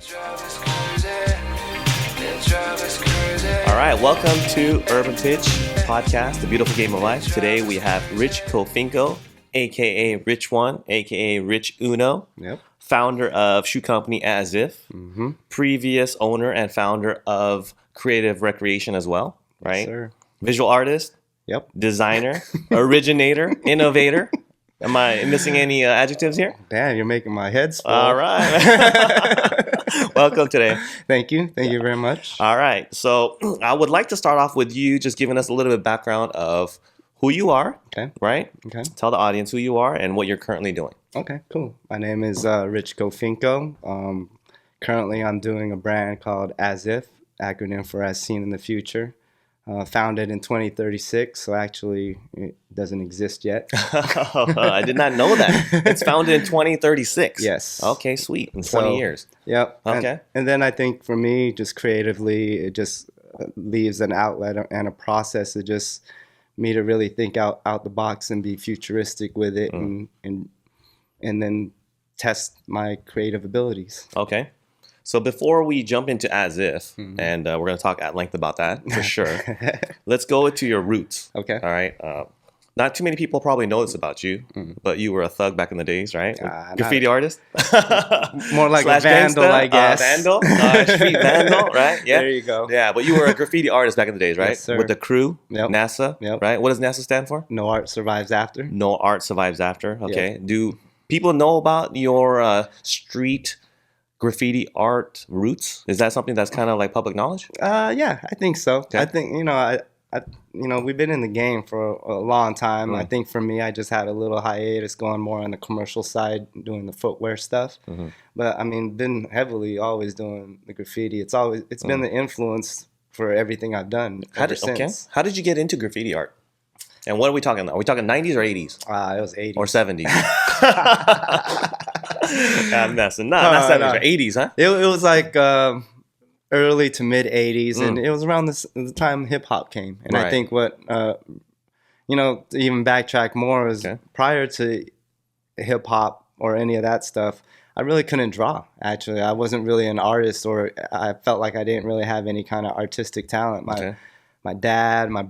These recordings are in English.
All right, welcome to Urban Pitch Podcast, The Beautiful Game of Life. Today we have Rich Cofinco, a.k.a. Rich One, a.k.a. Rich Uno, founder of shoe company ASIF, previous owner and founder of Creative Recreation as well, right? Yes, sir. Visual artist, designer, originator, innovator. Am I missing any adjectives here? Damn, you're making my head spin. All right. Welcome today. Thank you. Thank you very much. All right. So I would like to start off with you just giving us a little bit of background of who you are, right? Okay. Tell the audience who you are and what you're currently doing. Okay, cool. My name is Rich Cofinco. Currently, I'm doing a brand called ASIF, acronym for As Seen in the Future. Founded in 2036, so actually it doesn't exist yet. I did not know that. It's founded in 2036. Yes. Okay, sweet. In 20 years. Yep. Okay. And then I think for me, just creatively, it just leaves an outlet and a process of just me to really think out the box and be futuristic with it and then test my creative abilities. Okay. So before we jump into ASIF, and we're going to talk at length about that for sure, let's go to your roots. Okay. All right. Not too many people probably know this about you, but you were a thug back in the days, right? Graffiti artist? More like a vandal, gangsta, I guess. Vandal, street vandal, right? Yeah. There you go. Yeah, but you were a graffiti artist back in the days, right? Yes, sir. With the crew, NASA, right? What does NASA stand for? No art survives after. No art survives after. Okay. Do people know about your street graffiti art roots? Is that something that's kind of like public knowledge? Yeah, I think so. Okay. I think we've been in the game for a long time. I think for me, I just had a little hiatus going more on the commercial side, doing the footwear stuff. But I mean, been heavily always doing the graffiti. It's been the influence for everything I've done ever since. Okay. How did you get into graffiti art? And what are we talking about? Are we talking 90s or 80s? It was 80s. Or 70s? I'm messing. Not 70s or 80s, huh? It was like early to mid 80s, and it was around the time hip hop came. And I think what, to even backtrack more is prior to hip hop or any of that stuff, I really couldn't draw, actually. I wasn't really an artist, or I felt like I didn't really have any kind of artistic talent. My dad, my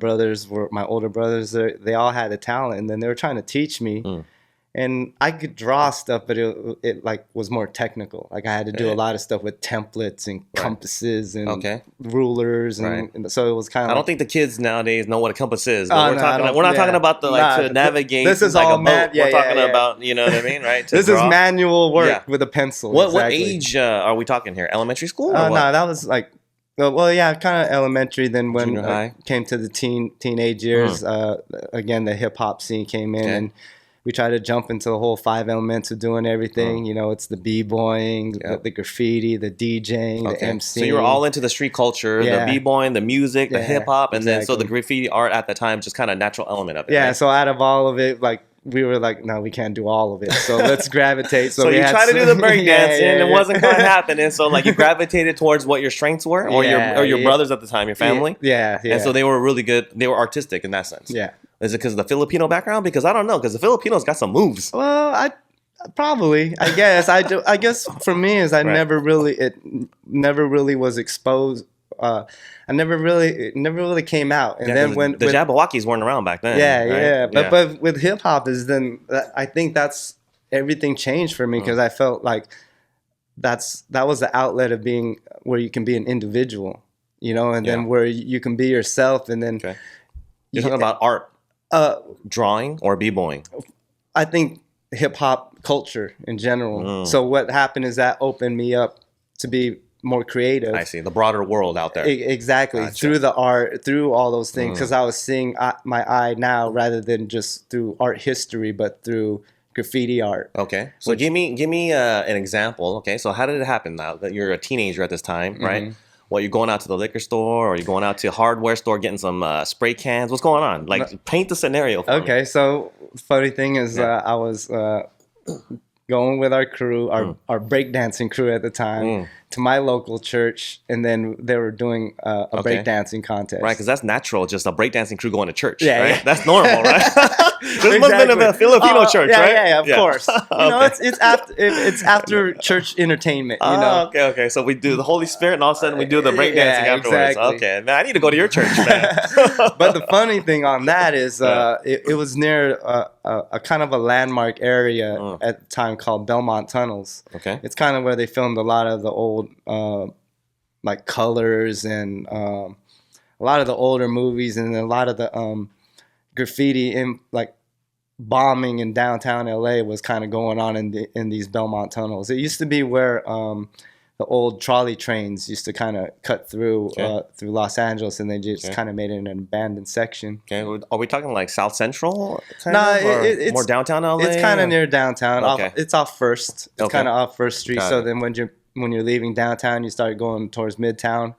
older brothers, they all had the talent, and then they were trying to teach me. And I could draw stuff, but it like was more technical. Like I had to do a lot of stuff with templates and compasses and rulers, and so it was kind of. I don't think the kids nowadays know what a compass is. But we're not talking about the to navigate. This is like all a boat. We're talking about, you know what I mean, right? This is manual work with a pencil. What age are we talking here? Elementary school? No, that was like. Well, yeah, kind of elementary. Then when I came to the teenage years, again, the hip hop scene came in, and we tried to jump into the whole 5 elements of doing everything. It's the b-boying, the graffiti, the DJing, the MCing. So you were all into the street culture, the b-boying, the music, the hip hop, and then so the graffiti art at the time, just kind of natural element of it. Yeah, so out of all of it, like. We were like, no, we can't do all of it. So let's gravitate. So you tried to do the breakdancing, and it wasn't quite happening. So like you gravitated towards what your strengths were, or your brothers at the time, your family. Yeah. And so they were really good. They were artistic in that sense. Yeah. Is it because of the Filipino background? Because I don't know. Because the Filipinos got some moves. Well, I guess I do. I guess for me is it never really was exposed. It never really came out, and then when the Jabberwockies weren't around back then. But with hip hop I think that's everything changed for me, because I felt like that was the outlet of being where you can be an individual, and then where you can be yourself, and then you're talking about art, drawing or b-boying. I think hip hop culture in general. So what happened is that opened me up to be more creative. I see the broader world out there. Exactly. Gotcha. Through the art, through all those things, because I was seeing my eye now rather than just through art history, but through graffiti art. Okay. So give me an example. Okay. So how did it happen now that you're a teenager at this time, right? Well, you're going out to the liquor store, or you're going out to a hardware store getting some spray cans. What's going on? Like, paint the scenario for me. Okay. So funny thing is, I was going with our crew, our breakdancing crew at the time, to my local church, and then they were doing a breakdancing contest. Right, because that's natural, just a breakdancing crew going to church, yeah, right? Yeah. That's normal, right? This must have been a Filipino church, right? Yeah, of course. It's after church entertainment, you know? Okay. So we do the Holy Spirit, and all of a sudden we do the breakdancing afterwards. Exactly. Okay, man, I need to go to your church, man. But the funny thing on that is it was near a kind of a landmark area at the time called Belmont Tunnels. Okay. It's kind of where they filmed a lot of the old like Colors and a lot of the older movies, and a lot of the graffiti in like bombing in downtown LA was kind of going on in these Belmont Tunnels. It used to be where the old trolley trains used to kind of cut through through Los Angeles, and they just kind of made it an abandoned section. Okay, are we talking like South Central? It's more downtown LA. It's kind of near downtown. Okay. It's off First. It's kind of off First Street. Got so it. then when you're leaving downtown, you start going towards Midtown.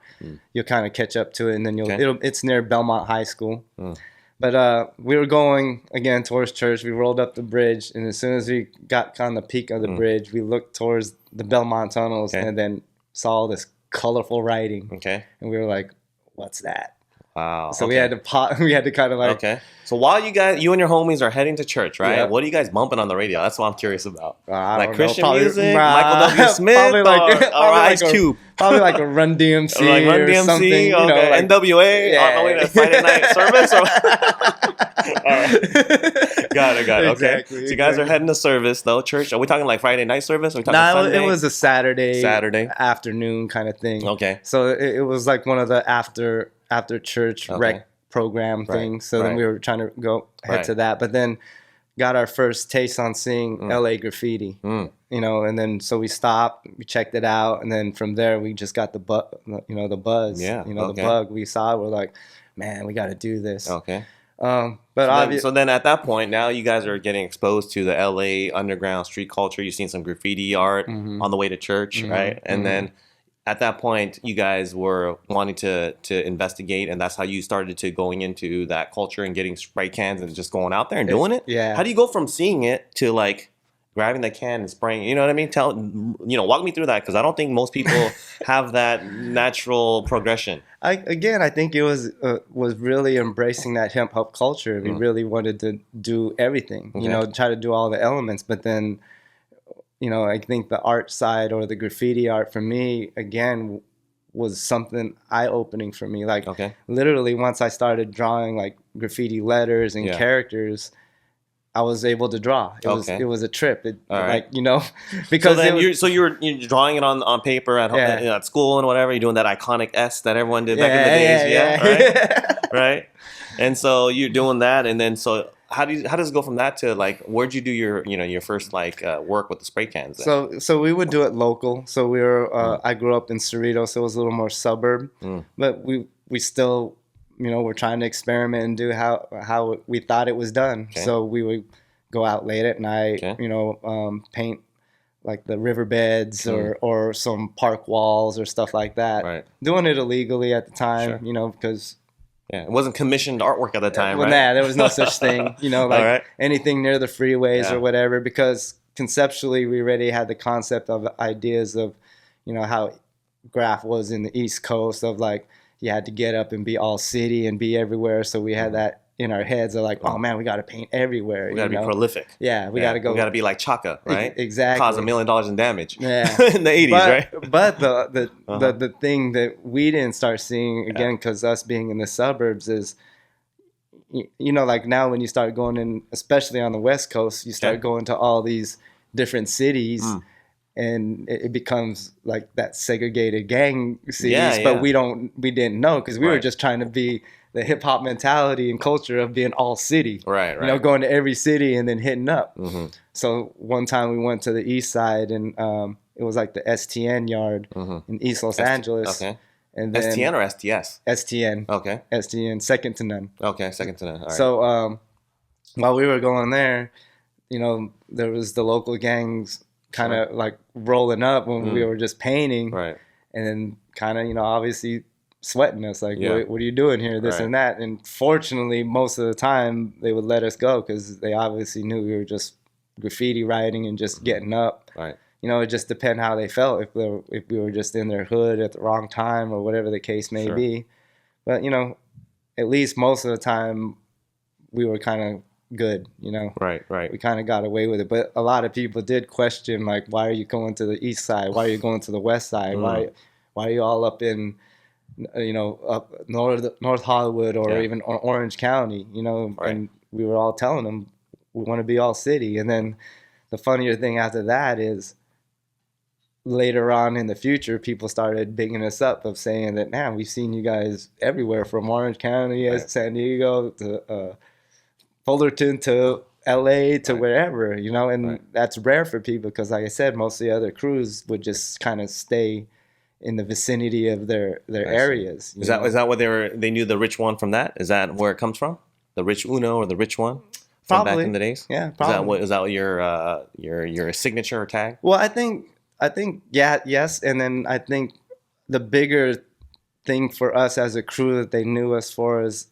You'll kind of catch up to it, and then it's near Belmont High School. But we were going again towards church. We rolled up the bridge, and as soon as we got on the peak of the bridge, we looked towards the Belmont Tunnels, and then saw this colorful writing. Okay. And we were like, "What's that?" Wow. So we had to we had to kind of like. Okay. So while you and your homies are heading to church, right? Yeah. What are you guys bumping on the radio? That's what I'm curious about. I Like don't Christian know, probably, music, Michael W. Smith, or Ice Cube. Probably like a Run DMC, like Run DMC, or something. okay. You know, like, NWA on the way to Friday night service. Or... All right. Got it. Okay. Exactly, So you guys are heading to service, though. Church. Are we talking like Friday night service? Are we talking Sunday? It was a Saturday afternoon kind of thing. Okay. So it was like one of the after church rec program things. So then we were trying to head to that, but then got our first taste on seeing LA graffiti. You know, and then so we stopped, we checked it out, and then from there we just got the buzz. Yeah. The bug. We saw it. We're like, man, we got to do this. Okay. But so then at that point, now you guys are getting exposed to the LA underground street culture. You've seen some graffiti art on the way to church, right? And then at that point, you guys were wanting to investigate, and that's how you started to going into that culture and getting spray cans and just going out there and doing it. Yeah. How do you go from seeing it to like grabbing the can and spraying? You know what I mean? Walk me through that, because I don't think most people have that natural progression. I think it was really embracing that hip hop culture. We really wanted to do everything, you know, try to do all the elements. But then, you know, I think the art side or the graffiti art for me, again, was something eye-opening for me. Like, literally, once I started drawing like graffiti letters and characters, I was able to draw. It was a trip. Like, you know, because so then you're drawing it on paper at home, at school and whatever. You're doing that iconic S that everyone did back in the days. Right. Right. And so you're doing that, and then so how does it go from that to like where'd you do your first like work with the spray cans then? So we would do it local. So we were I grew up in Cerritos, so it was a little more suburb, but we still, you know, we're trying to experiment and do how we thought it was done. So we would go out late at night, you know, paint like the riverbeds or some park walls or stuff like that. Right. Doing it illegally at the time, you know, because it wasn't commissioned artwork at the time, right? Nah, there was no such thing, you know, like anything near the freeways or whatever, because conceptually we already had the concept of ideas of, you know, how graff was in the East Coast, of like you had to get up and be all city and be everywhere. So we had that in our heads of like, oh man, we got to paint everywhere. We got to be prolific. Yeah, we got to go. We got to be like Chaka, right? Exactly. Cause $1 million in damage. Yeah. In the 80s, right? But the thing that we didn't start seeing again, because us being in the suburbs, is, you know, like now when you start going in, especially on the West Coast, you start going to all these different cities. And it becomes like that segregated gang cities, but we didn't know, because we were just trying to be the hip hop mentality and culture of being all city, right? You know, going to every city and then hitting up. So one time we went to the East Side, and it was like the STN yard in East Los Angeles. Okay. And then STN or STS? STN. Okay. STN, second to none. Okay, second to none. All right. So while we were going there, you know, there was the local gangs kind of like rolling up when we were just painting, right? And then kind of, you know, obviously sweating us like, what are you doing here, this and that. And fortunately, most of the time they would let us go, because they obviously knew we were just graffiti writing and just getting up. Right. You know, it just depends how they felt. If we were just in their hood at the wrong time or whatever the case may be. But, you know, at least most of the time we were kind of good, you know. Right. We kind of got away with it. But a lot of people did question, like, why are you going to the east side? Why are you going to the west side? Why are you all up in, you know, up North Hollywood or even Orange County, you know? And we were all telling them we want to be all city. And then the funnier thing after that is later on in the future, people started bigging us up of saying that, man, we've seen you guys everywhere from Orange County, San Diego to Fullerton to LA to wherever, you know, and that's rare for people because, like I said, most of the other crews would just kind of stay in the vicinity of their areas. Is that what they knew the Rich One from that? Is that where it comes from? The Rich Uno or the Rich One? From probably back in the days? Yeah, probably. Is that what your signature or tag? Well, I think yes, and then I think the bigger thing for us as a crew that they knew us for is,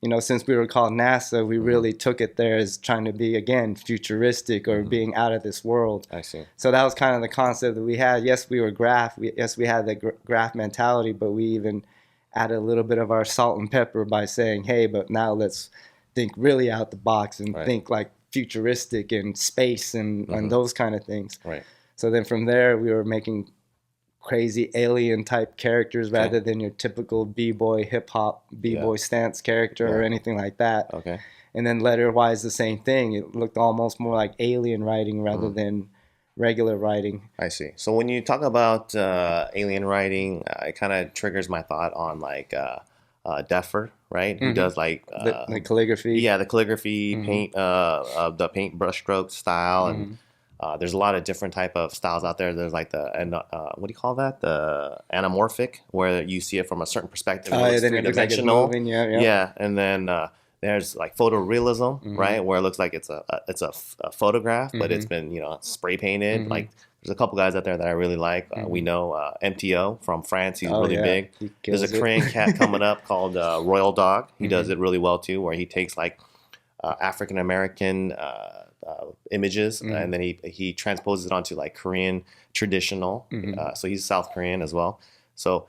you know, since we were called NASA, we really took it there as trying to be, again, futuristic or being out of this world. I see. So that was kind of the concept that we had. Yes, we were graff. We had the graff mentality, but we even added a little bit of our salt and pepper by saying, hey, but now let's think really out the box and think like futuristic and space and those kind of things. Right. So then from there, we were making crazy alien type characters rather than your typical b-boy hip-hop b-boy stance character or anything like that. Okay. And then letter-wise the same thing. It looked almost more like alien writing rather than regular writing. I see. So when you talk about alien writing, it kind of triggers my thought on like Deffer, right? Who does like the calligraphy. Yeah, the calligraphy, paint, the paint brushstroke style, and there's a lot of different type of styles out there. There's like what do you call that? The anamorphic, where you see it from a certain perspective. It's three-dimensional. Like it's yeah, and then there's like photorealism, right, where it looks like it's a photograph, but it's been spray painted. Like there's a couple guys out there that I really like. We know MTO from France. He's really big. There's a Korean cat coming up called Royal Dog. He does it really well too, where he takes like African American images and then he transposes it onto like Korean traditional. So he's South Korean as well. So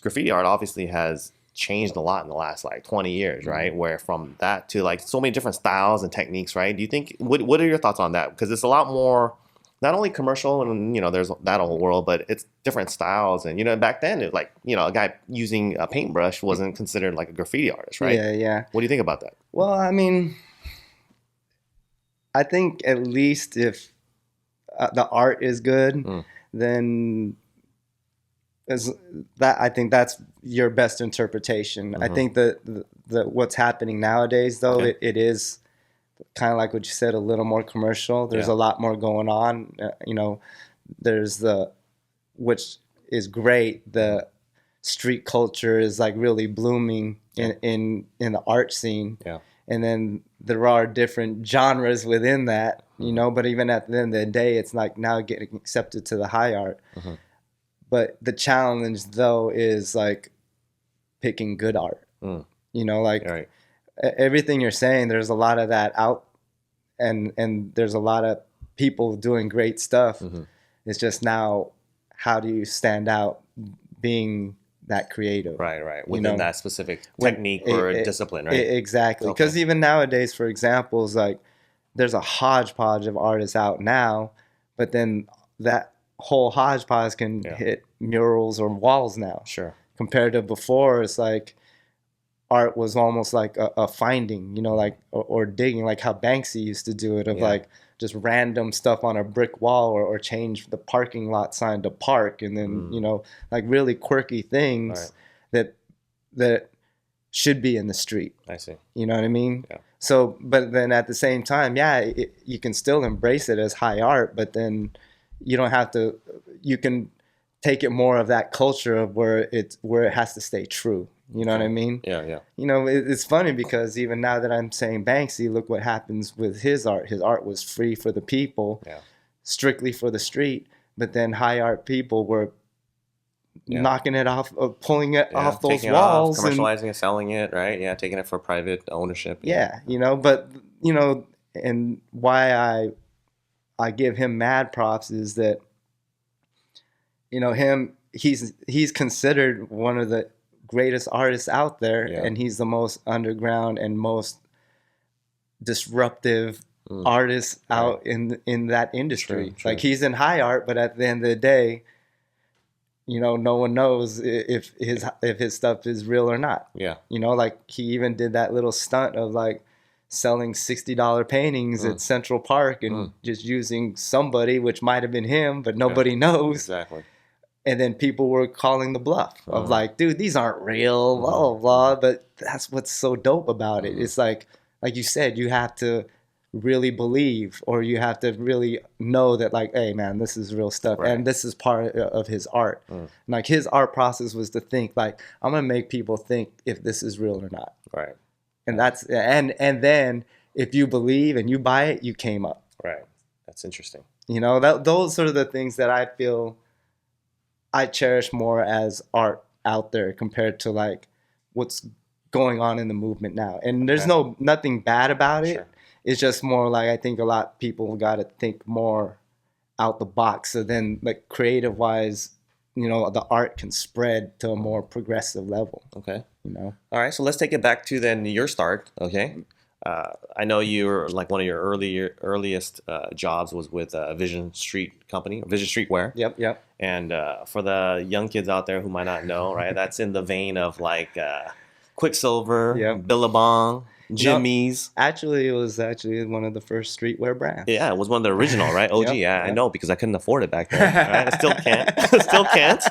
graffiti art obviously has changed a lot in the last like 20 years, right? Where from that to like so many different styles and techniques, right? Do you think what are your thoughts on that? Because it's a lot more not only commercial and there's that whole world, but it's different styles. And back then it like a guy using a paintbrush wasn't considered like a graffiti artist, right? Yeah. What do you think about that? Well, I mean, I think at least if the art is good, then I think that's your best interpretation. I think that what's happening nowadays, though, it is kind of like what you said, a little more commercial. There's a lot more going on. There's which is great. The street culture is like really blooming in the art scene. Yeah. And then there are different genres within that, but even at the end of the day, it's like now getting accepted to the high art. But the challenge, though, is like picking good art. Everything you're saying, there's a lot of that out, and there's a lot of people doing great stuff. It's just now, how do you stand out being that creative, right within that specific technique or discipline, right? Exactly, because even nowadays, for example, is like there's a hodgepodge of artists out now, but then that whole hodgepodge can hit murals or walls now. Sure. Compared to before, it's like art was almost like a finding, like or digging, like how Banksy used to do it, of like just random stuff on a brick wall or change the parking lot sign to park, and then like really quirky things that should be in the street. I see. You know what I mean? Yeah. So, but then at the same time, you can still embrace it as high art, but then you don't have to. You can take it more of that culture of where it has to stay true. You know what I mean? Yeah. It's funny because even now that I'm saying Banksy, look what happens with his art. His art was free for the people, strictly for the street. But then high art people were knocking it off, pulling it off those walls, commercializing it, selling it, right? Yeah, taking it for private ownership. Yeah, but and why I give him mad props is that, you know, he's considered one of the greatest artists out there, and he's the most underground and most disruptive artist out in that industry. True. Like, he's in high art, but at the end of the day, you know, no one knows if his stuff is real or not. Yeah. You know, like, he even did that little stunt of like selling $60 paintings at Central Park and just using somebody, which might have been him, but nobody knows. Exactly. And then people were calling the bluff of like, dude, these aren't real, blah, blah, blah. But that's what's so dope about it. It's like you said, you have to really believe, or you have to really know that, like, hey, man, this is real stuff. Right. And this is part of his art. Like, his art process was to think, like, I'm going to make people think if this is real or not. Right. And that's, and then if you believe and you buy it, you came up. Right. That's interesting. You know, those are the things that I feel I cherish more as art out there compared to like what's going on in the movement now. And there's nothing bad about it. Sure. It's just more like, I think a lot of people got to think more out the box. So then, like, creative wise, you know, the art can spread to a more progressive level. Okay. You know? All right. So let's take it back to then your start. Okay. I know you're like one of your earliest jobs was with Vision Street Company, or Vision Streetwear. Yep. And for the young kids out there who might not know, right, that's in the vein of like Quicksilver, Billabong, Jimmy's. No, actually, it was one of the first streetwear brands. Yeah, it was one of the original, right? OG. Yep. I know, because I couldn't afford it back then. Right? I still can't. Still can't.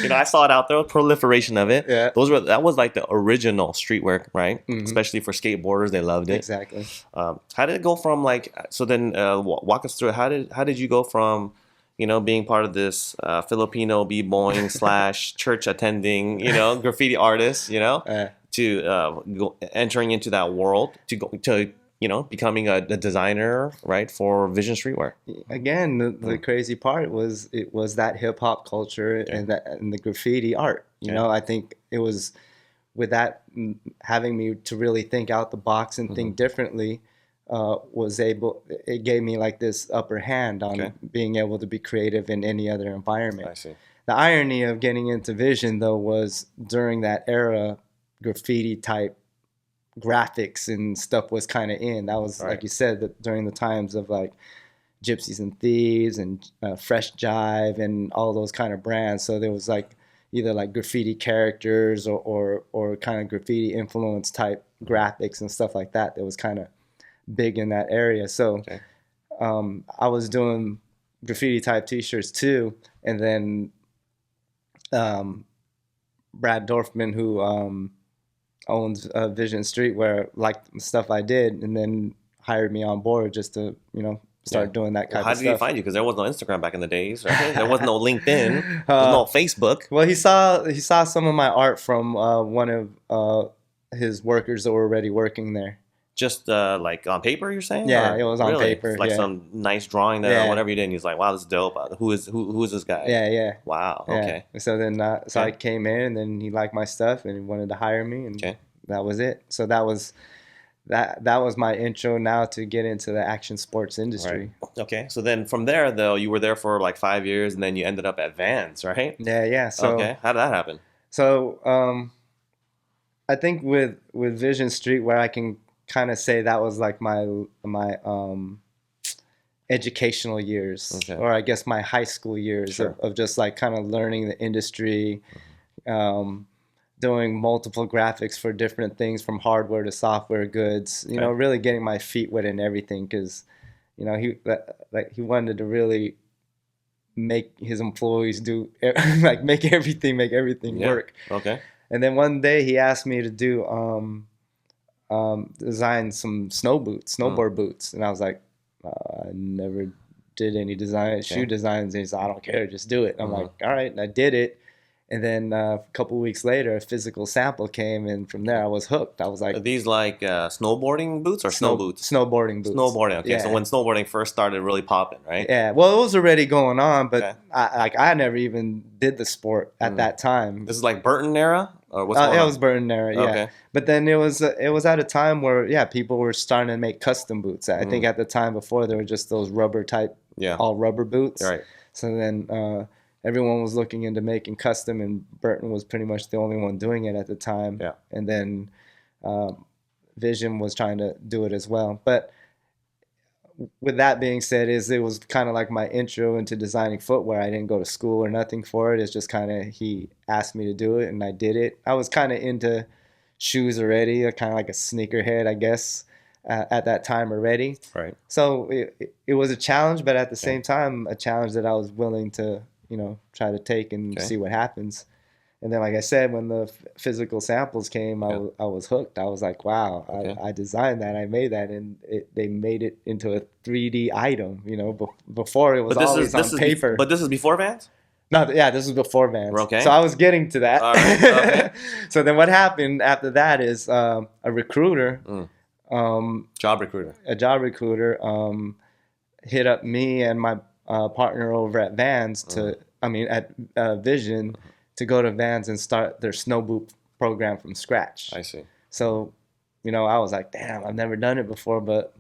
You know, I saw it out there, proliferation of it. Yeah. That was like the original streetwear, right? Mm-hmm. Especially for skateboarders, they loved it. Exactly. How did it go from like? So then, walk us through. How did you go from, you know, being part of this Filipino b-boying / church attending, you know, graffiti artist, you know, to entering into that world, to you know, becoming a designer, right, for Vision Streetwear? Again, the crazy part was it was that hip hop culture and the graffiti art. You know, I think it was with that having me to really think out the box and think differently. It gave me like this upper hand on being able to be creative in any other environment. I see. The irony of getting into Vision, though, was during that era, graffiti type graphics and stuff was kind of in. That was, like you said, that during the times of like Gypsies and Thieves and Fresh Jive and all those kind of brands. So there was like either like graffiti characters or kind of graffiti influence type graphics and stuff like that. That was kind of big in that area. So I was doing graffiti type t-shirts too, and then Brad Dorfman, who owns Vision Streetwear, liked the stuff I did, and then hired me on board just to, you know, start doing that kind of stuff. How did he find you? Because there was no Instagram back in the days, right? There was no LinkedIn, there was no Facebook. Well, he saw some of my art from one of his workers that were already working there. Just like on paper, you're saying? Yeah, it was on paper. Like some nice drawing there or whatever you did. And he's like, wow, this is dope. Who is this guy? Yeah. Wow. Okay. So then I came in, and then he liked my stuff and he wanted to hire me, and that was it. So that was my intro now to get into the action sports industry. Right. Okay. So then from there, though, you were there for like 5 years, and then you ended up at Vans, right? Yeah. So how did that happen? So I think with Vision Streetwear, I can kind of say that was like my educational years, or I guess my high school years of just like kind of learning the industry, doing multiple graphics for different things from hardware to software goods, you know, really getting my feet wet in everything, because, you know, he wanted to really make his employees do like make everything work. Okay. And then one day he asked me to do design some snowboard boots, and I was like, I never did any shoe designs. And he's like, I don't care, just do it. I'm like, all right, and I did it. And then a couple weeks later, a physical sample came, and from there I was hooked. I was like, are these like snowboarding boots or snow boots? Snowboarding boots. Snowboarding. Okay, so when snowboarding first started really popping, right? Yeah. Well, it was already going on, but I never even did the sport at that time. This is like Burton era. or what's going on? It on? was Burton era, yeah. Okay. But then it was at a time where people were starting to make custom boots. I think at the time before there were just those rubber type, all rubber boots. Right. So then everyone was looking into making custom, and Burton was pretty much the only one doing it at the time. Yeah. And then Vision was trying to do it as well. But with that being said, it was kind of like my intro into designing footwear. I didn't go to school or nothing for it. It's just kind of he asked me to do it, and I did it. I was kind of into shoes already, kind of like a sneakerhead, I guess, at that time already. Right. So it was a challenge, but at the same time, a challenge that I was willing to, try to take and see what happens. And then, like I said, when the physical samples came, I was hooked. I was like, wow, I designed that. I made that. And they made it into a 3D item, before it was always on paper. But this is before Vans? No, yeah, this was before Vans. Okay. So I was getting to that. All right. Okay. So then what happened after that is a recruiter. Job recruiter. A job recruiter hit up me and my partner over at Vans at Vision to go to Vans and start their snow boot program from scratch. I see. So, I was like, damn, I've never done it before. But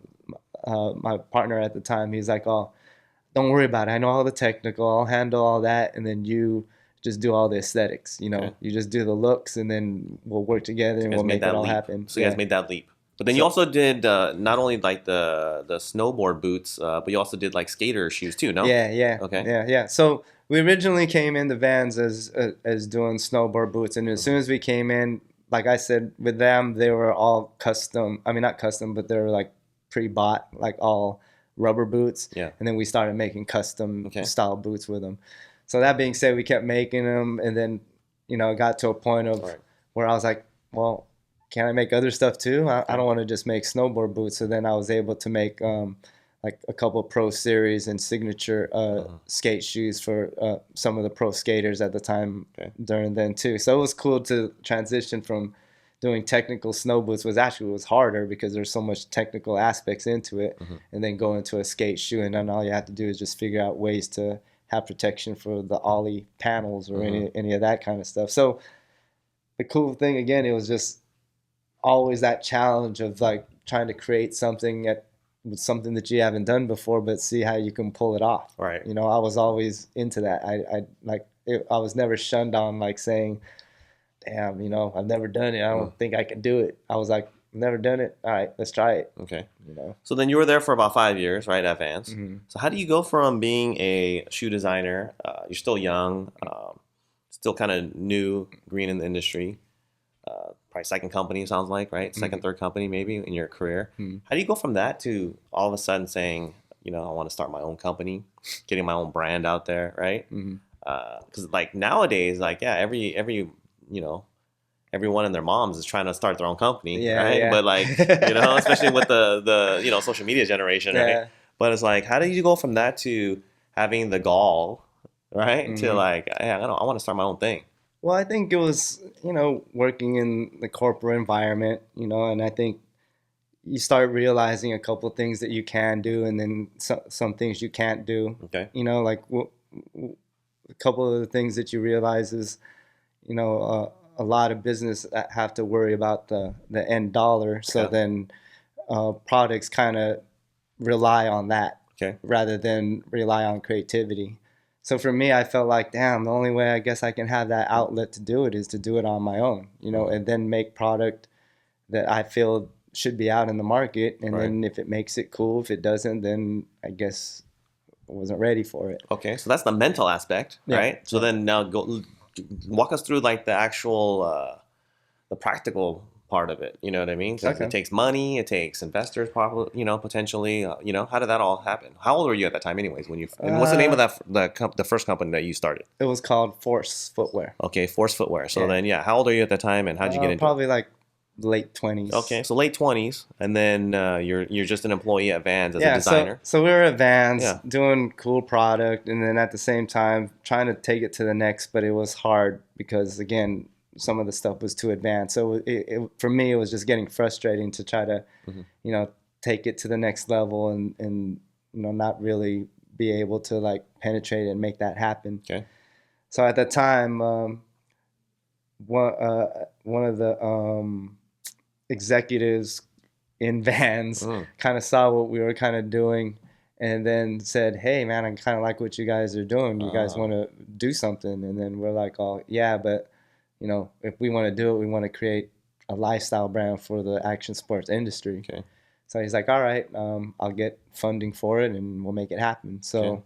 my partner at the time, he's like, oh, don't worry about it. I know all the technical. I'll handle all that. And then you just do all the aesthetics. You just do the looks, and then we'll work together and we'll make it all happen. So you guys made that leap. But then you also did not only like the snowboard boots, but you also did like skater shoes too, no? Yeah. Okay. Yeah. So we originally came into Vans as doing snowboard boots, and as soon as we came in, like I said, with them, they were all custom. I mean, not custom, but they were like pre-bought, like all rubber boots. Yeah. And then we started making custom style boots with them. So that being said, we kept making them, and then it got to a point of where I was like, well, can I make other stuff too? I don't want to just make snowboard boots. So then I was able to make like a couple of pro series and signature skate shoes for some of the pro skaters at the time during then too. So it was cool to transition from doing technical snow boots, was harder because there's so much technical aspects into it, and then go into a skate shoe, and then all you have to do is just figure out ways to have protection for the ollie panels or any of that kind of stuff. So the cool thing, again, it was just always that challenge of like trying to create something with something that you haven't done before, but see how you can pull it off. Right. I was always into that. I was never shunned on like saying, damn, I've never done it. I don't think I can do it. I was like, never done it. All right, let's try it. Okay. So then you were there for about 5 years, right, at Vans. So how do you go from being a shoe designer, you're still young, still kind of new, green in the industry, probably second company, sounds like, right? Second, third company maybe in your career. How do you go from that to all of a sudden saying, I want to start my own company, getting my own brand out there, right? Because like nowadays, like, everyone and their moms is trying to start their own company, right? Yeah. But like, especially with the social media generation, right? But it's like, how do you go from that to having the gall, right? To like, I want to start my own thing. Well, I think it was, working in the corporate environment, and I think you start realizing a couple of things that you can do, and then some things you can't do. Okay. Like a couple of the things that you realize is, a lot of business have to worry about the end dollar. So then products kind of rely on that rather than rely on creativity. So for me, I felt like, damn, the only way I guess I can have that outlet to do it is to do it on my own, and then make product that I feel should be out in the market. And then if it makes it cool, if it doesn't, then I guess I wasn't ready for it. Okay, so that's the mental aspect, right? So then now walk us through like the actual, the practical part of it. You know what I mean? Because it takes money, it takes investors, probably, potentially. How did that all happen? How old were you at that time, anyways? And what's the name of the first company that you started? It was called Force Footwear. Okay, Force Footwear. So then, how old are you at that time, and how'd you get into probably it? Like late 20s. Okay, so late 20s, and then you're just an employee at Vans as a designer. So we were at Vans doing cool product, and then at the same time trying to take it to the next, but it was hard because, again, some of the stuff was too advanced. So for me, it was just getting frustrating to try to, take it to the next level and not really be able to like penetrate and make that happen. Okay. So at that time, one of the executives in Vans kind of saw what we were kind of doing, and then said, "Hey, man, I kind of like what you guys are doing. You guys want to do something?" And then we're like, "Oh, yeah, but if we want to do it, we want to create a lifestyle brand for the action sports industry." Okay. So he's like, "All right, I'll get funding for it, and we'll make it happen." So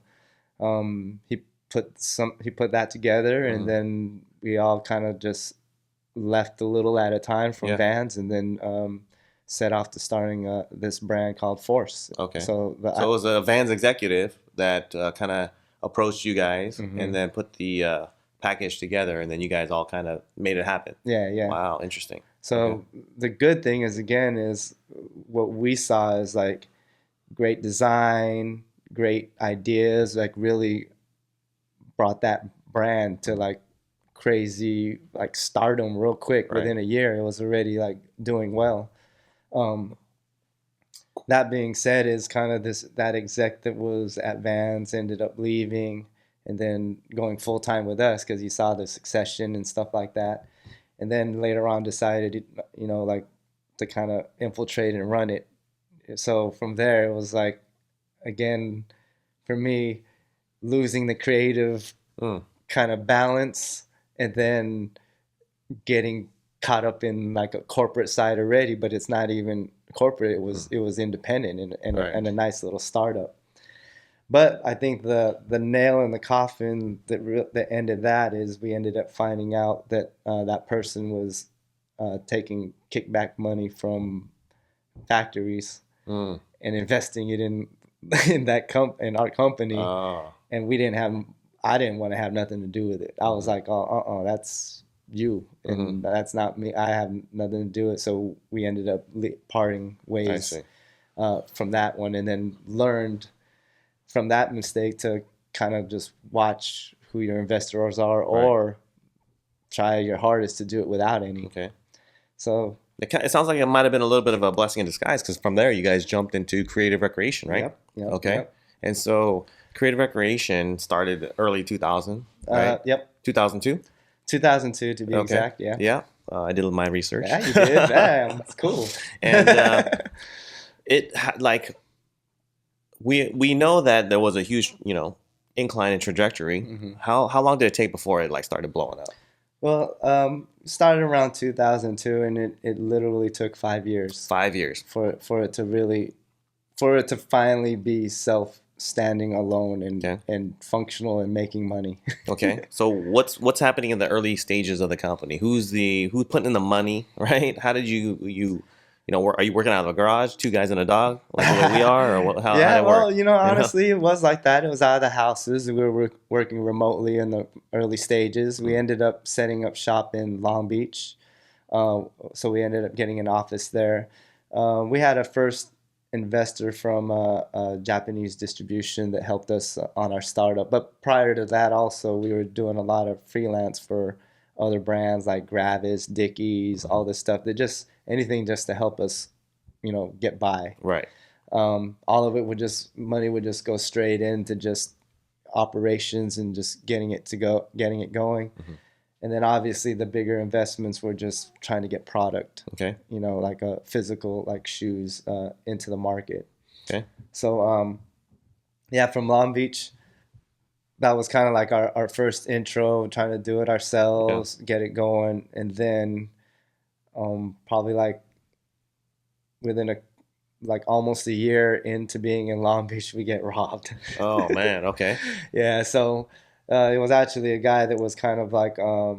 he put that together, and then we all kind of just left a little at a time from Vans, and then set off to starting this brand called Force. Okay. So it was a Vans executive that kind of approached you guys, and then put the package together, and then you guys all kind of made it happen. Yeah, yeah. Wow, interesting. So the good thing is, again, is what we saw is like great design, great ideas, like really brought that brand to like crazy like stardom real quick. Within a year. It was already like doing well. That being said, is kind of that exec that was at Vans ended up leaving and then going full time with us because he saw the succession and stuff like that. And then later on decided, like to kind of infiltrate and run it. So from there, it was like, again, for me, losing the creative kind of balance and then getting caught up in like a corporate side already, but it's not even corporate. It was independent and a nice little startup. But I think the nail in the coffin that ended that is we ended up finding out that that person was taking kickback money from factories and investing it in in our company, and I didn't want to have nothing to do with it. I was like, that's you, and that's not me. I have nothing to do with it. So we ended up parting ways from that one, and then learned from that mistake to kind of just watch who your investors are, or try your hardest to do it without any. Okay. So it sounds like it might have been a little bit of a blessing in disguise, because from there you guys jumped into creative recreation, right? Yep. Okay. Yep. And so creative recreation started early 2000, right? 2002? 2002 to be exact, yeah. Yeah. I did my research. Yeah, you did. Damn, that's cool. And we know that there was a huge, incline in trajectory. How long did it take before it like started blowing up? Well, started around 2002, and it literally took 5 years. 5 years for it to finally be standing alone and functional and making money. Okay, so what's happening in the early stages of the company? Who's putting in the money, right? How did you are you working out of a garage, two guys and a dog, like the way we are, or how? Yeah, how did it work? Honestly, it was like that. It was out of the houses. We were working remotely in the early stages. We ended up setting up shop in Long Beach, so we ended up getting an office there. We had a first investor from a Japanese distribution that helped us on our startup. But prior to that, also, we were doing a lot of freelance for other brands like Gravis, Dickies, all this stuff. Anything just to help us, get by. Right. All of it money would just go straight into just operations and just getting it going. And then obviously the bigger investments were just trying to get product. Okay. Like a physical, like shoes, into the market. Okay. So, from Long Beach, that was kind of like our first intro, trying to do it ourselves, get it going. And then probably like within almost a year into being in Long Beach, we get robbed. Oh man. Okay. Yeah. So it was actually a guy that was kind of like a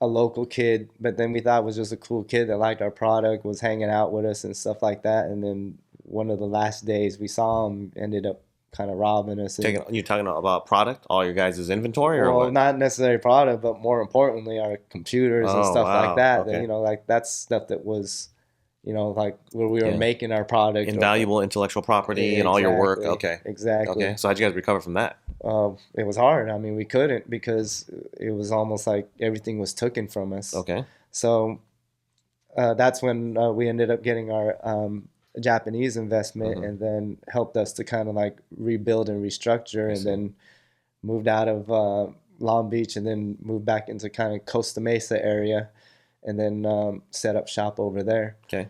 local kid, but then we thought was just a cool kid that liked our product, was hanging out with us and stuff like that. And then one of the last days we saw him, ended up kind of robbing us. You talking about product, all your guys' inventory, or what? Not necessarily product, but more importantly, our computers and stuff like that. Okay. Like that's stuff that was, like where we were making our product. Invaluable intellectual property and all your work. Okay. Exactly. Okay. So how'd you guys recover from that? It was hard. I mean, we couldn't, because it was almost like everything was taken from us. Okay. So that's when we ended up getting our Japanese investment, and then helped us to kind of like rebuild and restructure, and then moved out of Long Beach, and then moved back into kind of Costa Mesa area, and then set up shop over there. Okay.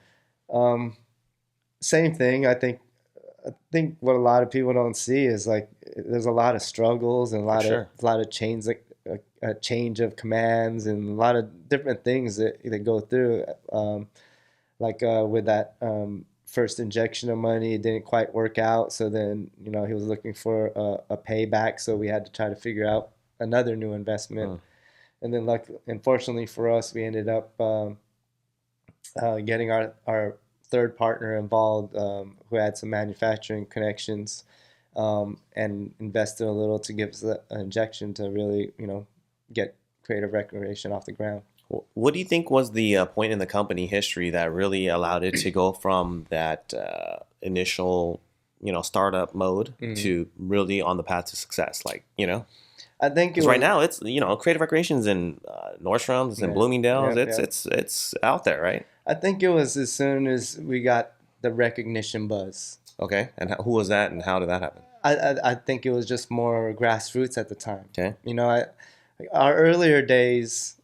Same thing. I think what a lot of people don't see is like there's a lot of struggles and a lot of change, like a change of commands and a lot of different things that go through. With that first injection of money, it didn't quite work out. So then, he was looking for a payback. So we had to try to figure out another new investment. And then, unfortunately for us, we ended up getting our third partner involved, who had some manufacturing connections, and invested a little to give us an injection to really, get Creative Recreation off the ground. What do you think was the point in the company history that really allowed it to go from that initial, startup mode to really on the path to success? I think right now it's Creative Recreation's in Nordstroms and Bloomingdale's. It's out there, right? I think it was as soon as we got the recognition buzz. Okay, and who was that, and how did that happen? I think it was just more grassroots at the time. Okay, our earlier days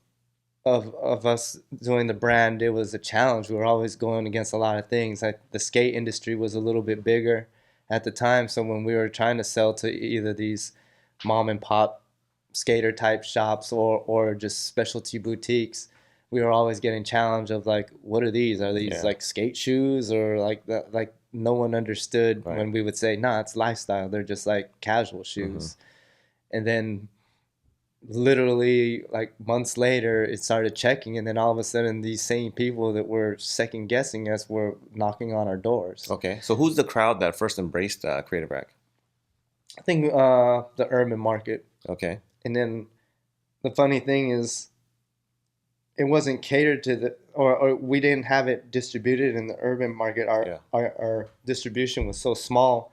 of us doing the brand, it was a challenge. We were always going against a lot of things. Like the skate industry was a little bit bigger at the time, so when we were trying to sell to either these mom and pop skater type shops or just specialty boutiques, we were always getting challenged of like, what are these? Are these like skate shoes or like that? Like no one understood when we would say, nah, it's lifestyle. They're just like casual shoes. And then literally like months later, it started checking, and then all of a sudden these same people that were second guessing us were knocking on our doors. Okay, so who's the crowd that first embraced Creative Rec? I think the urban market. Okay. And then the funny thing is, it wasn't catered to or we didn't have it distributed in the urban market. Our distribution was so small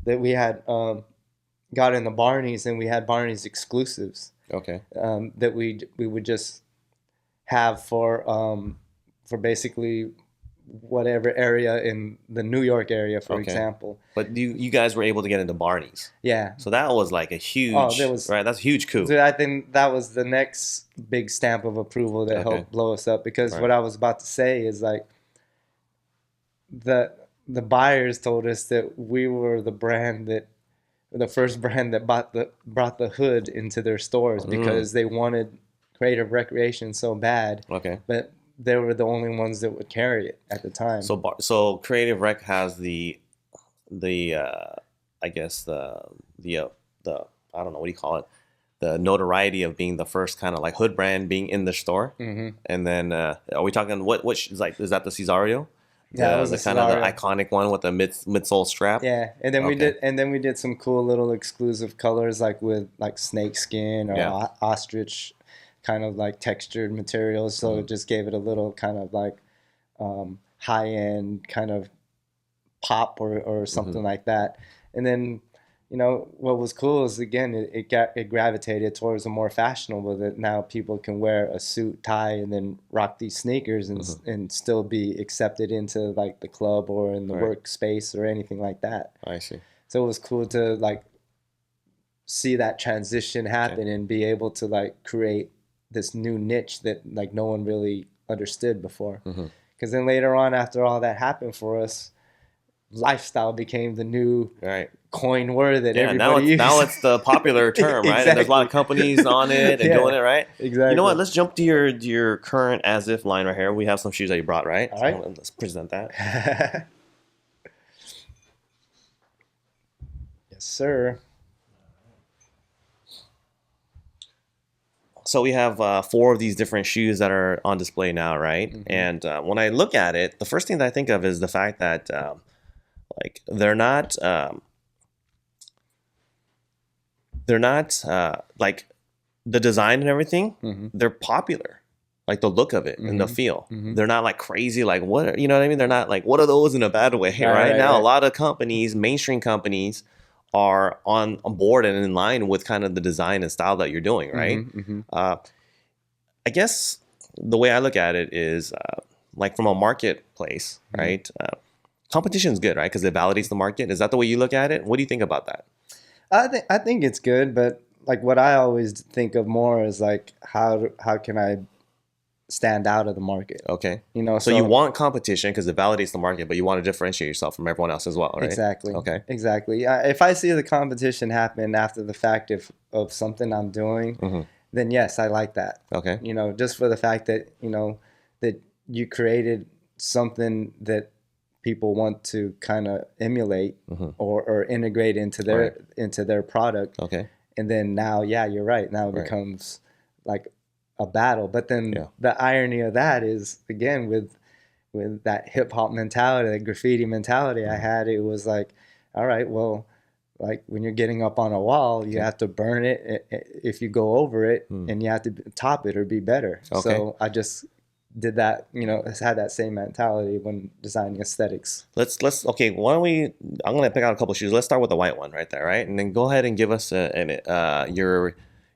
that we had got in the Barneys, and we had Barneys exclusives. Okay. That we would just have for basically whatever area in the New York area, for example. But you guys were able to get into Barneys. Yeah. So that was like a huge, that's a huge coup. So I think that was the next big stamp of approval that helped blow us up, because what I was about to say is like the buyers told us that we were the first brand that brought the hood into their stores, because they wanted Creative Recreation so bad. Okay. But they were the only ones that would carry it at the time. So Creative Rec has the I guess the I don't know, what do you call it? The notoriety of being the first kind of like hood brand being in the store. And then are we talking what is that the Cesario? Yeah, it was the kind of the iconic one with the midsole strap. Yeah, and then we did some cool little exclusive colors like with like snake skin or ostrich kind of like textured materials. So it just gave it a little kind of like high end kind of pop or something like that. And then what was cool is, again, it gravitated towards a more fashionable, that now people can wear a suit, tie, and then rock these sneakers and still be accepted into like the club or in the workspace or anything like that. I see. So it was cool to like see that transition happen and be able to like create this new niche that like no one really understood before. Because then later on, after all that happened for us, lifestyle became the new coin word that everybody uses. Now it's the popular term, right? Exactly. And there's a lot of companies on it and doing it, right? Exactly. You know what? Let's jump to your current ASIF line right here. We have some shoes that you brought, right? All right. So let's present that. Yes, sir. So we have 4 of these different shoes that are on display now, right? And when I look at it, the first thing that I think of is the fact that like they're not like the design and everything. They're popular, like the look of it and the feel. They're not like crazy, like what, you know what I mean? They're not like, what are those in a bad way, right? Now a lot of companies, mainstream companies, are on board and in line with kind of the design and style that you're doing, right? I guess the way I look at it is like from a marketplace, right? Competition is good, right? Because it validates the market. Is that the way you look at it? What do you think about that? I think it's good, but like what I always think of more is like how can I stand out of the market? Okay. You know, so you want competition because it validates the market, but you want to differentiate yourself from everyone else as well, right? Exactly. Okay. Exactly. If I see the competition happen after the fact of something I'm doing, then yes, I like that. Okay. You know, just for the fact that, you know, that you created something that people want to kind of emulate or integrate into their product. Okay. And then now, yeah, you're right. Now it becomes like a battle. But then the irony of that is, again, with that hip hop mentality, that graffiti mentality I had, it was like, all right, well, like when you're getting up on a wall, you have to burn it if you go over it, and you have to top it or be better. Okay. So I just did that, you know, had that same mentality when designing aesthetics. Let's okay. Why don't we? I'm gonna pick out a couple of shoes. Let's start with the white one right there, right? And then go ahead and give us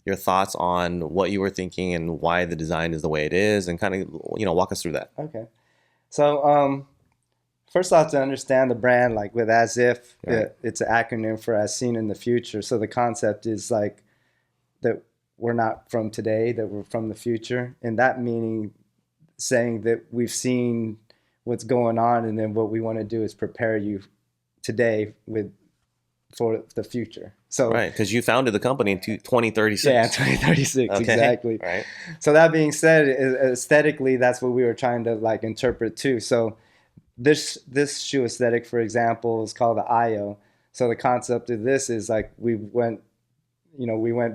your thoughts on what you were thinking and why the design is the way it is, and kind of, you know, walk us through that. Okay. So first off, to understand the brand, like with ASIF, it's an acronym for as seen in the future. So the concept is like that we're not from today, that we're from the future, and that meaning saying that we've seen what's going on, and then what we want to do is prepare you today for the future. So right, because you founded the company in 2036. Yeah, 2036, okay. Exactly. Right. So that being said, aesthetically, that's what we were trying to like interpret too. So this shoe aesthetic, for example, is called the IO. So the concept of this is like we went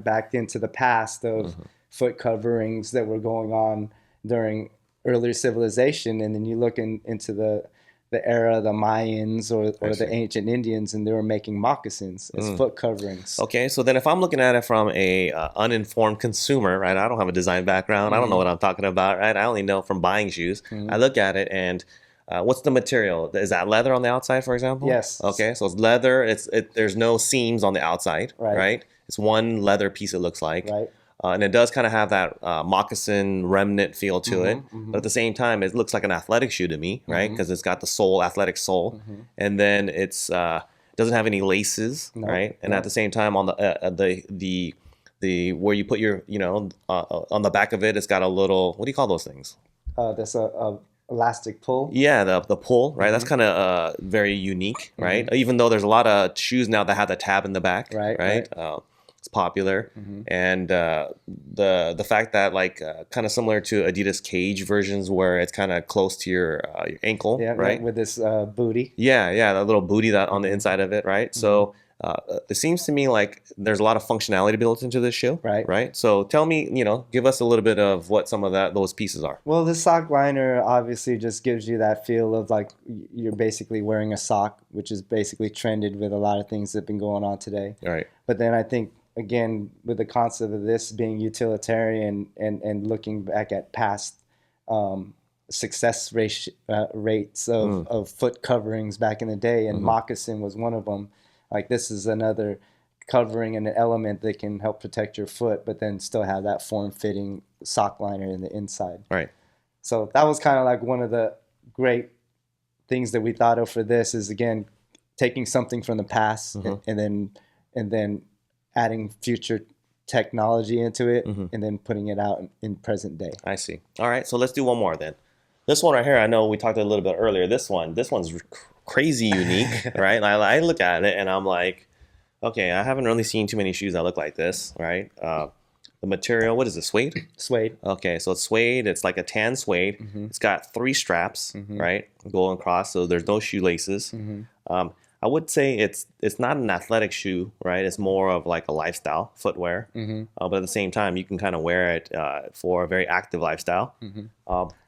back into the past of foot coverings that were going on during earlier civilization, and then you look into the era of the Mayans or the ancient Indians, and they were making moccasins as foot coverings. Okay, so then if I'm looking at it from a uninformed consumer, right? I don't have a design background. I don't know what I'm talking about, right? I only know from buying shoes. I look at it and what's the material? Is that leather on the outside, for example? Yes. Okay, so it's leather. There's no seams on the outside, right? It's one leather piece, it looks like. Right. And it does kind of have that moccasin remnant feel to it. But at the same time, it looks like an athletic shoe to me, right? Because it's got the sole, athletic sole. And then it's doesn't have any laces, right? And at the same time, on the where you put your, you know, on the back of it, it's got a little, what do you call those things? That's a elastic pull. Yeah, the pull, right? That's kind of very unique, right? Even though there's a lot of shoes now that have the tab in the back, right? It's popular, and the fact that like kind of similar to Adidas Cage versions, where it's kind of close to your ankle, right? With this booty. Yeah, that little booty that on the inside of it, right? So it seems to me like there's a lot of functionality built into this shoe, right? So tell me, you know, give us a little bit of what some of those pieces are. Well, the sock liner obviously just gives you that feel of like you're basically wearing a sock, which is basically trended with a lot of things that have been going on today. Right. But then I think, again, with the concept of this being utilitarian and looking back at past success rates of foot coverings back in the day, and moccasin was one of them. Like, this is another covering and an element that can help protect your foot, but then still have that form-fitting sock liner in the inside. Right. So that was kind of like one of the great things that we thought of for this is, again, taking something from the past and then adding future technology into it and then putting it out in present day. I see. All right, so let's do one more then. This one right here, I know we talked a little bit earlier. This one's crazy unique, right? I look at it and I'm like, okay, I haven't really seen too many shoes that look like this, right? The material, what is it, suede? Suede. Okay, so it's suede. It's like a tan suede. It's got 3 straps, right, going across, so there's no shoelaces. I would say it's not an athletic shoe, right? It's more of like a lifestyle footwear. But at the same time, you can kind of wear it for a very active lifestyle.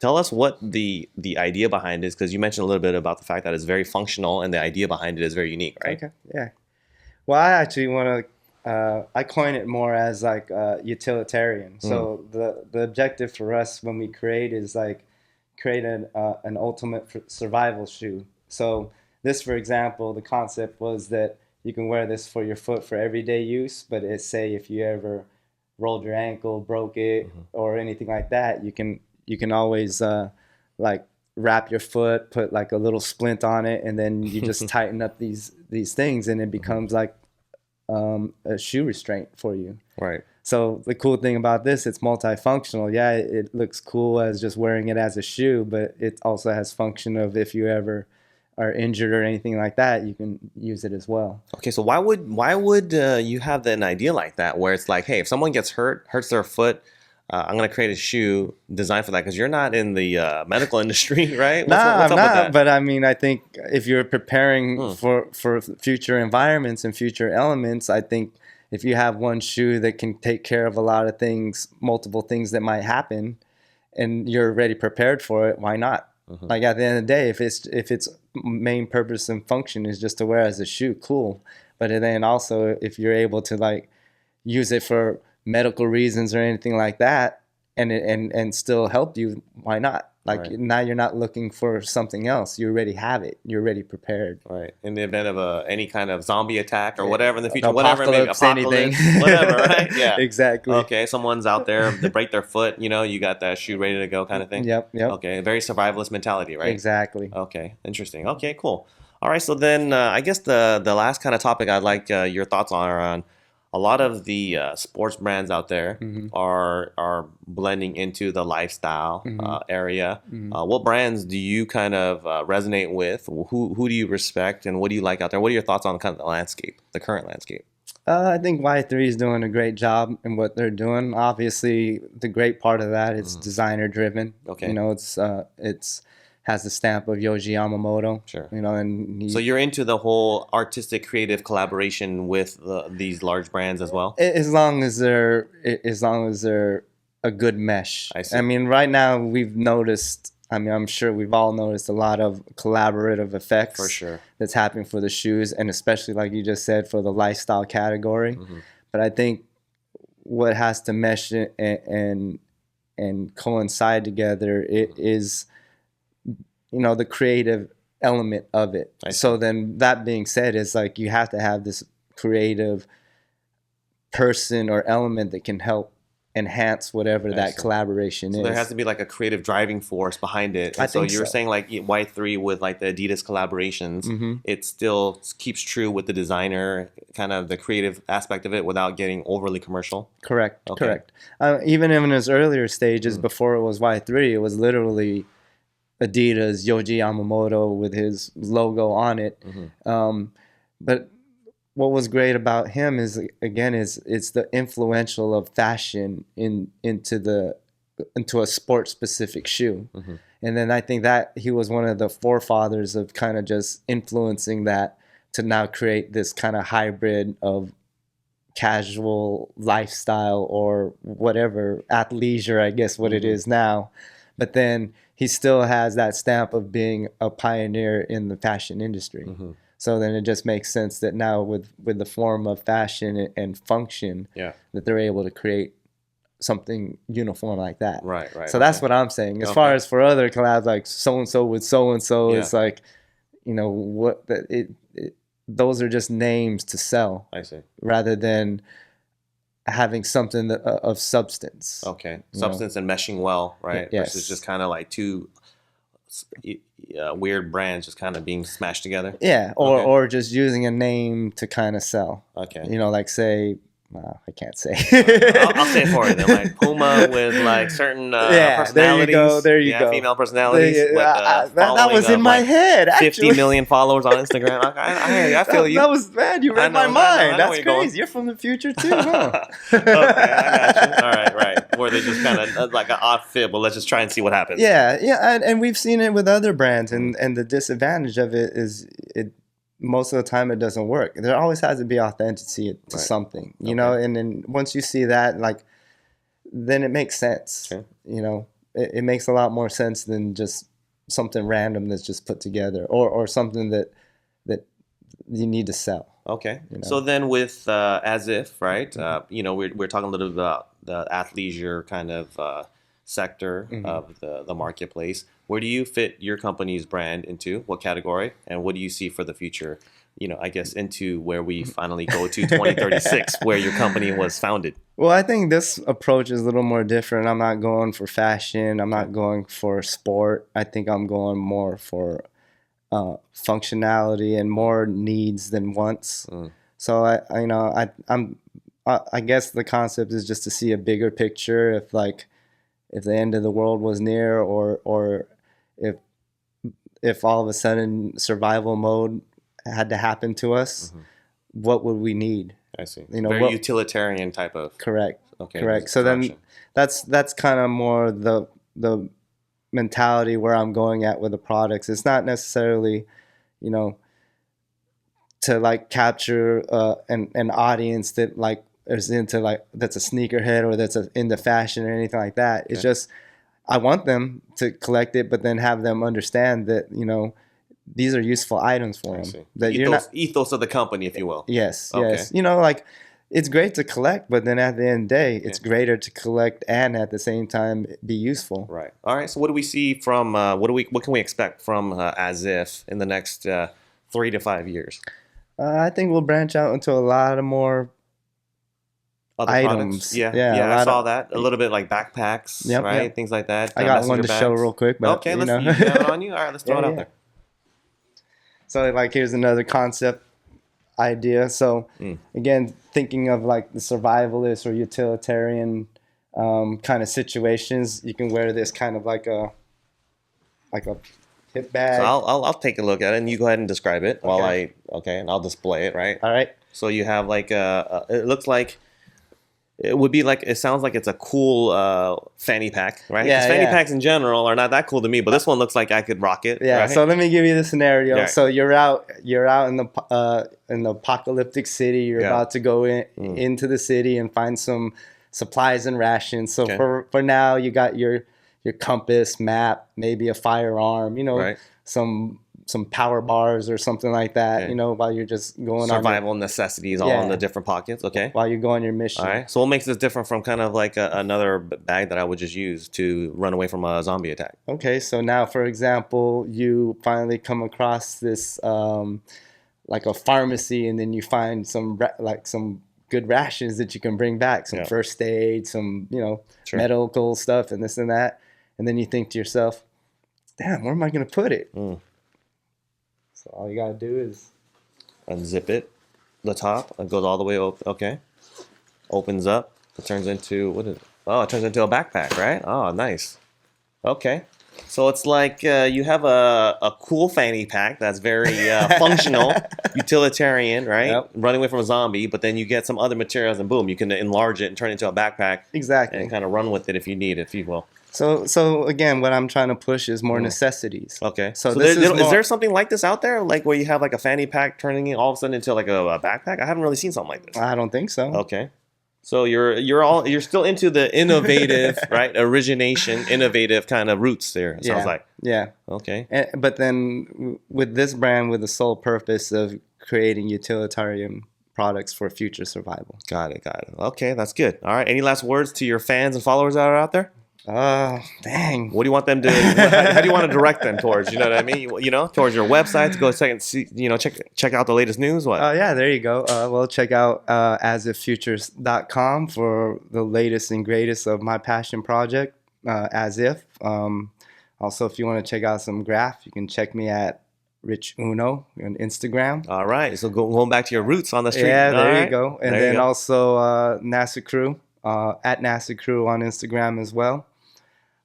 Tell us what the idea behind it is, because you mentioned a little bit about the fact that it's very functional and the idea behind it is very unique, right? Okay, yeah. Well, I actually want to, I coin it more as like utilitarian. So the objective for us when we create is like create an ultimate survival shoe. So this, for example, the concept was that you can wear this for your foot for everyday use, but it's, say if you ever rolled your ankle, broke it, or anything like that, you can always like wrap your foot, put like a little splint on it, and then you just tighten up these things, and it becomes like a shoe restraint for you. Right. So the cool thing about this, it's multifunctional. Yeah, it looks cool as just wearing it as a shoe, but it also has function of if you ever are injured or anything like that, you can use it as well. Okay, so why would you have an idea like that where it's like, hey, if someone gets hurts their foot, I'm gonna create a shoe designed for that, because you're not in the medical industry, right? What's up with that? But I mean, I think if you're preparing for future environments and future elements, I think if you have one shoe that can take care of a lot of things, multiple things that might happen, and you're already prepared for it, why not? Like at the end of the day, if its main purpose and function is just to wear as a shoe, cool. But then also, if you're able to like use it for medical reasons or anything like that, and still help you, why not? Like now you're not looking for something else. You already have it. You're already prepared. Right. In the event of any kind of zombie attack or whatever in the future, apocalypse, anything. Whatever, right? Yeah. Exactly. Okay, someone's out there, they break their foot, you got that shoe ready to go kind of thing. Yep. Okay, very survivalist mentality, right? Exactly. Okay, interesting. Okay, cool. All right, so then I guess the last kind of topic I'd like your thoughts on a lot of the sports brands out there are blending into the lifestyle area. What brands do you kind of resonate with? Who do you respect, and what do you like out there? What are your thoughts on kind of the landscape, the current landscape? I think Y-3 is doing a great job in what they're doing. Obviously, the great part of that is designer driven. Okay. It's has the stamp of Yohji Yamamoto. Sure. And so you're into the whole artistic, creative collaboration with these large brands as well. As long as they're a good mesh. I see. I mean, right now we've noticed. I mean, I'm sure we've all noticed a lot of collaborative effects. For sure. That's happening for the shoes, and especially like you just said, for the lifestyle category. But I think what has to mesh and coincide together is the creative element of it. So then that being said, is like you have to have this creative person or element that can help enhance whatever that collaboration is. There has to be like a creative driving force behind it. And so you're saying like Y3 with like the Adidas collaborations, it still keeps true with the designer, kind of the creative aspect of it without getting overly commercial? Correct. Even in its earlier stages, before it was Y3, it was literally Adidas, Yohji Yamamoto with his logo on it. But what was great about him is, again, it's the influential of fashion into a sport specific shoe. And then I think that he was one of the forefathers of kind of just influencing that to now create this kind of hybrid of casual lifestyle or whatever, athleisure, I guess what it is now. But then he still has that stamp of being a pioneer in the fashion industry. So then it just makes sense that now with the form of fashion and function, that they're able to create something uniform like that. Right. So that's what I'm saying. As far as for other collabs, like so-and-so with so-and-so, it's like, those are just names to sell. I see. Rather than having something of substance. Okay. Substance and meshing well, right? Yes. Versus just kind of like two weird brands just kind of being smashed together. Yeah, or just using a name to kind of sell. Okay. Like say, I can't say. I'll say it for you then. Like Puma with like certain personalities. There you go. Female personalities. That was in my head. Actually. 50 million followers on Instagram. I feel you. That was bad. You read my mind. That's crazy. You're from the future too, huh? Okay, I got you. All right. Where they just kind of like an odd fib. Well, let's just try and see what happens. Yeah, and we've seen it with other brands, and the disadvantage of it is most of the time it doesn't work. There always has to be authenticity to something, know, and then once you see that, like, then it makes sense. Sure. It makes a lot more sense than just something random that's just put together or something that you need to sell. Okay. So then with ASIF, right, we're talking a little bit about the athleisure kind of sector of the marketplace. Where do you fit your company's brand into? What category? And what do you see for the future? I guess into where we finally go to 2036, where your company was founded. Well, I think this approach is a little more different. I'm not going for fashion. I'm not going for sport. I think I'm going more for functionality and more needs than wants. So I guess the concept is just to see a bigger picture. If the end of the world was near, or if all of a sudden survival mode had to happen to us, what would we need? I see. Very utilitarian type of. Correct. Okay. Correct. So then that's kind of more the mentality where I'm going at with the products. It's not necessarily, to like capture an audience that like is into that's a sneakerhead or that's into fashion or anything like that. Okay. It's just I want them to collect it, but then have them understand that these are useful items for them. That ethos of the company, if you will. Yes. Okay. Yes. It's great to collect, but then at the end of the day, it's greater to collect and at the same time be useful. Right. All right. So what do we see from what can we expect from ASIF in the next 3 to 5 years? I think we'll branch out into a lot of more other items. Products? Yeah. I saw that a little bit like backpacks, right? Yep. Things like that. I got one to show real quick, but okay, let's you have it on you. All right, let's throw it out there. So here's another concept idea. So again, thinking of like the survivalist or utilitarian kind of situations, you can wear this kind of like a hip bag. So I'll take a look at it, and you go ahead and describe it while and I'll display it, right? All right. So you have like it looks like it sounds like it's a cool fanny pack, right? Yeah, fanny packs in general are not that cool to me, but this one looks like I could rock it. Yeah. Right? So let me give you the scenario. Right. So you're out in the apocalyptic city. You're about to go into the city and find some supplies and rations. So for now, you got your compass, map, maybe a firearm. Some power bars or something like that, while you're just going survival necessities all in the different pockets. Okay. While you go on your mission. All right. So what makes this different from kind of like another bag that I would just use to run away from a zombie attack? Okay. So now, for example, you finally come across this like a pharmacy, and then you find some good rations that you can bring back, some first aid, some medical stuff, and this and that, and then you think to yourself, "Damn, where am I going to put it?" So all you gotta do is unzip it, the top. It goes all the way up. Okay, opens up. It turns into what is it? Oh, it turns into a backpack, right? Oh, nice. Okay, so it's like you have a cool fanny pack that's very functional, utilitarian, right? Yep. Running away from a zombie, but then you get some other materials, and boom, you can enlarge it and turn it into a backpack. Exactly. And kind of run with it if you need, if you will. So again, what I'm trying to push is more necessities. Okay. So is there something like this out there, like where you have like a fanny pack turning it all of a sudden into like a backpack? I haven't really seen something like this. I don't think so. Okay. So you're still into the innovative, right? Innovative kind of roots there. It sounds like. Yeah. Okay. But then with this brand, with the sole purpose of creating utilitarian products for future survival. Got it. Okay, that's good. All right. Any last words to your fans and followers that are out there? Dang. What do you want them to? How do you want to direct them towards? You know what I mean? Towards your website to go check out the latest news. What? Yeah, there you go. Well, check out asiffutures.com for the latest and greatest of my passion project, ASIF. Also, if you want to check out some graff, you can check me at Rich Uno on Instagram. All right. So going back to your roots on the street. Yeah, there you go. And then also NASA Crew at NASA Crew on Instagram as well.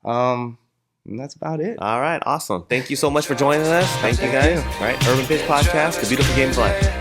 And that's about it. All right. Awesome. Thank you so much for joining us. Thank you guys. All right. Urban Pitch Podcast, the beautiful game of life.